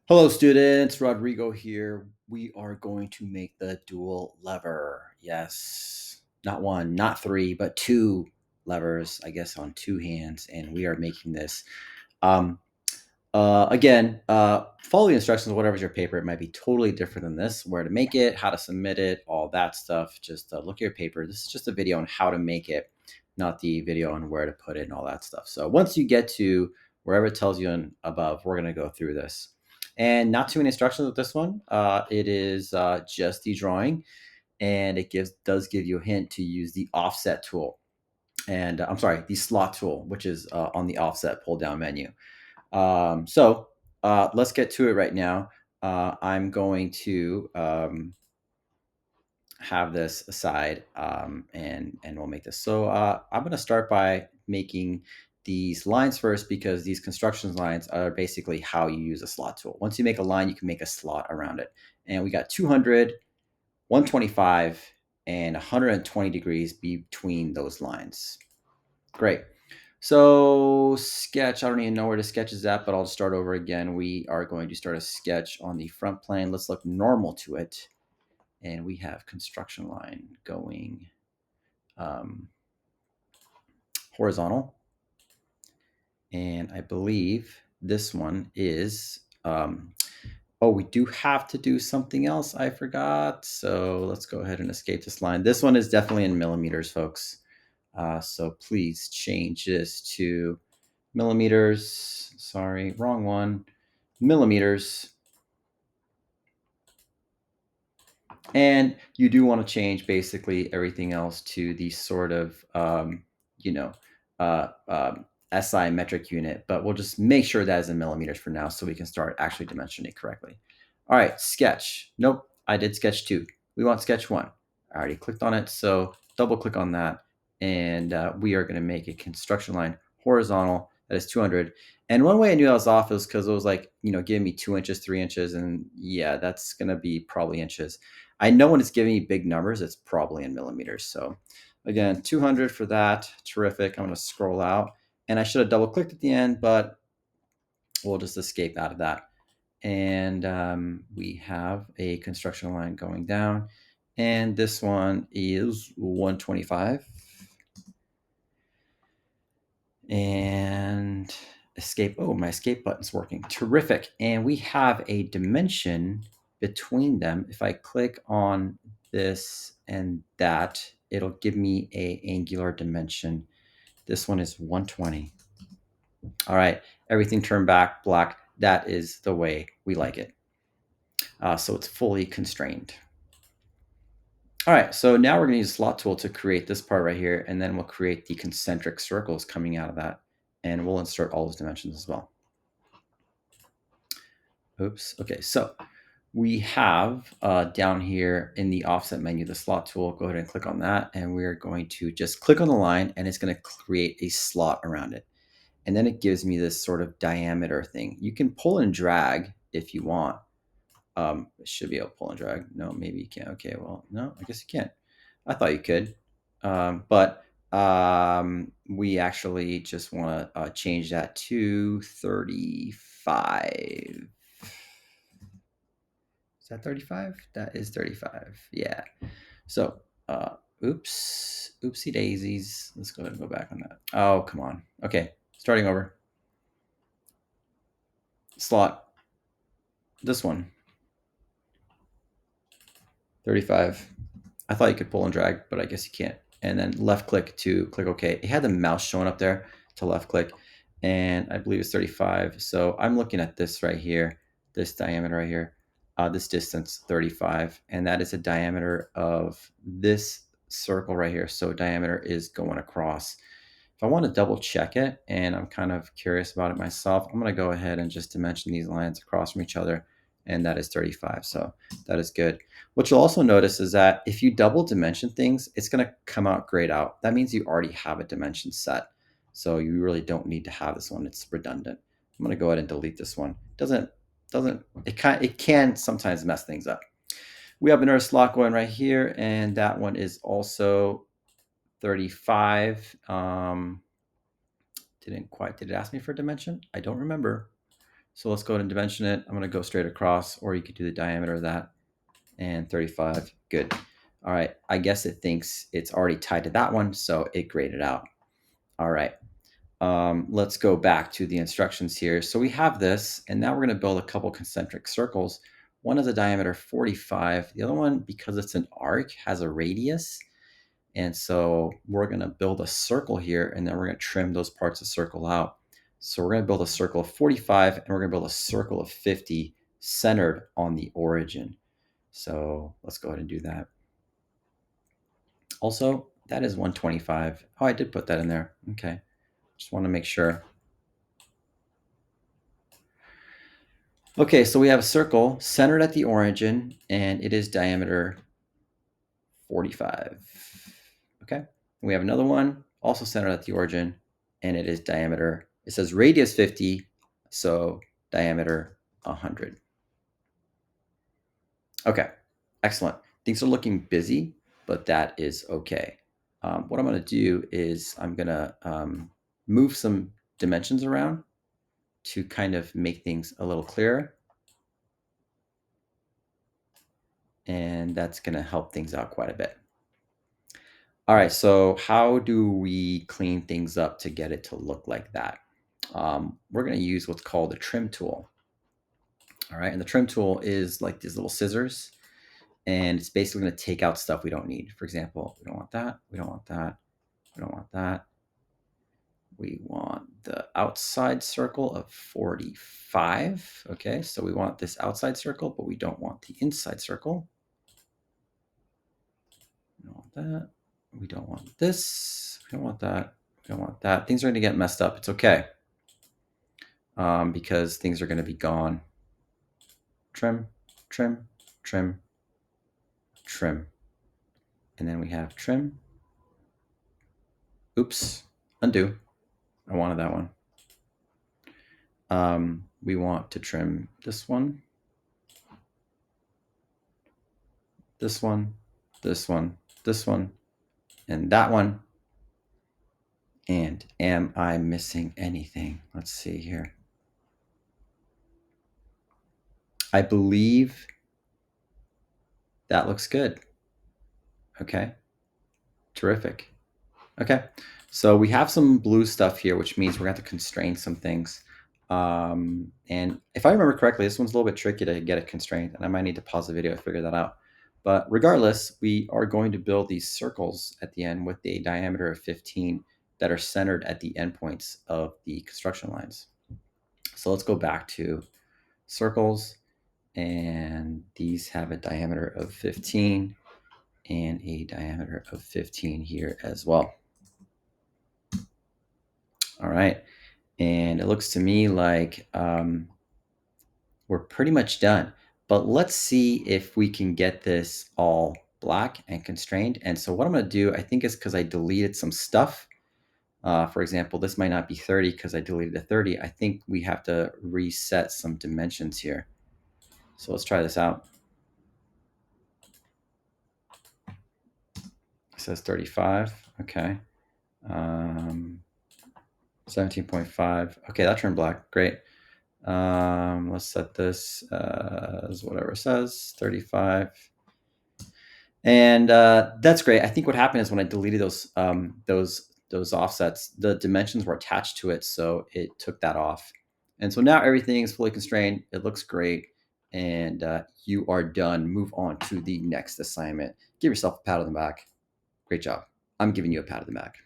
Hello, students. Rodrigo here. We are going to make the dual lever. Yes, not one, not three, but two levers, I guess, on two hands. And we are making this. Um, Follow the instructions, whatever's your paper. It might be totally different than this. Where to make it, how to submit it, all that stuff. Just look at your paper. This is just a video on how to make it, not the video on where to put it and all that stuff. So once you get to wherever it tells you in above, we're going to go through this. And not too many instructions with this one. It is just the drawing, and it does give you a hint to use the offset tool. And I'm sorry, the slot tool, which is on the offset pull down menu. Let's get to it right now. I'm going to have this aside, and we'll make this. So I'm going to start by making these lines first, because these construction lines are basically how you use a slot tool. Once you make a line, you can make a slot around it. And we got 200, 125, and 120 degrees between those lines. Great. So sketch, I don't even know where the sketch is at, but I'll start over again. We are going to start a sketch on the front plane. Let's look normal to it. And we have construction line going horizontal. And I believe this one is, oh, we do have to do something else. I forgot. So let's go ahead and escape this line. This one is definitely in millimeters, folks. So please change this to millimeters. Sorry, wrong one. Millimeters. And you do want to change basically everything else to the sort of, you know, uh, um, SI metric unit, but we'll just make sure that is in millimeters for now so we can start actually dimensioning it correctly. All right, sketch. Nope, I did sketch 2. We want sketch 1. I already clicked on it, so double click on that, and we are going to make a construction line horizontal that is 200. And one way I knew I was off is because it was like, giving me 2 inches, 3 inches, and yeah, that's going to be probably inches. I know when it's giving me big numbers, it's probably in millimeters. So again, 200 for that. Terrific. I'm going to scroll out, and I should have double clicked at the end, but we'll just escape out of that. And we have a construction line going down, and this one is 125. And escape. Oh, my escape button's working. Terrific. And we have a dimension between them. If I click on this and that, it'll give me a angular dimension. This one is 120. All right, everything turned back black. That is the way we like it. So it's fully constrained. All right, so now we're going to use slot tool to create this part right here, and then we'll create the concentric circles coming out of that, and we'll insert all those dimensions as well. Oops. Okay, so we have down here in the offset menu, the slot tool. Go ahead and click on that, and we're going to just click on the line, and it's going to create a slot around it. And then it gives me this sort of diameter thing. You can pull and drag if you want. It should be able to pull and drag. No, maybe you can't. Okay, well, no, I guess you can't. I thought you could. But we actually just want to change that to 35. Is that 35? That is 35. Yeah. So, oopsie daisies. Let's go ahead and go back on that. Oh, come on. Okay, starting over. Slot. This one. 35. I thought you could pull and drag, but I guess you can't. And then left click to click OK. It had the mouse showing up there to left click, and I believe it's 35. So I'm looking at this right here, this diameter right here, this distance 35, and that is a diameter of this circle right here. So diameter is going across. If I want to double check it, and I'm kind of curious about it myself, I'm going to go ahead and just dimension these lines across from each other, and that is 35. So that is good. What you'll also notice is that if you double dimension things, it's going to come out grayed out. That means you already have a dimension set. So you really don't need to have this one. It's redundant. I'm going to go ahead and delete this one. It can sometimes mess things up. We have another slot going right here, and that one is also 35. Did it ask me for dimension? I don't remember. So let's go ahead and dimension it. I'm going to go straight across, or you could do the diameter of that, and 35. Good. All right. I guess it thinks it's already tied to that one, so it graded out. All right. Let's go back to the instructions here. So we have this, and now we're going to build a couple concentric circles. One has a diameter 45. The other one, because it's an arc, has a radius. And so we're going to build a circle here, and then we're going to trim those parts of the circle out. So we're going to build a circle of 45, and we're going to build a circle of 50 centered on the origin. So let's go ahead and do that. Also, that is 125. Oh, I did put that in there. Okay. Just want to make sure. Okay, so we have a circle centered at the origin, and it is diameter 45. Okay, we have another one also centered at the origin, and it is diameter, it says radius 50, so diameter 100. Okay, excellent. Things are looking busy, but that is okay. What I'm going to do is I'm going to move some dimensions around to kind of make things a little clearer. And that's going to help things out quite a bit. All right, so how do we clean things up to get it to look like that? We're going to use what's called the trim tool. All right, and the trim tool is like these little scissors, and it's basically going to take out stuff we don't need. For example, we don't want that, we don't want that, we don't want that. We want the outside circle of 45. Okay, so we want this outside circle, but we don't want the inside circle. We don't want that. We don't want this. We don't want that. We don't want that. Things are going to get messed up. It's okay. Because things are going to be gone. Trim, trim, trim, trim. And then we have trim. Oops. Undo. I wanted that one. We want to trim this one, this one, this one, this one, and that one. And am I missing anything? Let's see here. I believe that looks good. Okay. Terrific. Okay. So we have some blue stuff here, which means we're going to have to constrain some things. And if I remember correctly, this one's a little bit tricky to get it constrained, and I might need to pause the video to figure that out. But regardless, we are going to build these circles at the end with a diameter of 15 that are centered at the endpoints of the construction lines. So let's go back to circles, and these have a diameter of 15 and a diameter of 15 here as well. All right. And it looks to me like we're pretty much done. But let's see if we can get this all black and constrained. And so what I'm going to do, I think is because I deleted some stuff. For example, this might not be 30 because I deleted a 30. I think we have to reset some dimensions here. So let's try this out. It says 35. Okay. 17.5. Okay, that turned black. Great. Let's set this as whatever it says, 35. And that's great. I think what happened is when I deleted those offsets, the dimensions were attached to it, so it took that off. And so now everything is fully constrained. It looks great, and you are done. Move on to the next assignment. Give yourself a pat on the back. Great job. I'm giving you a pat on the back.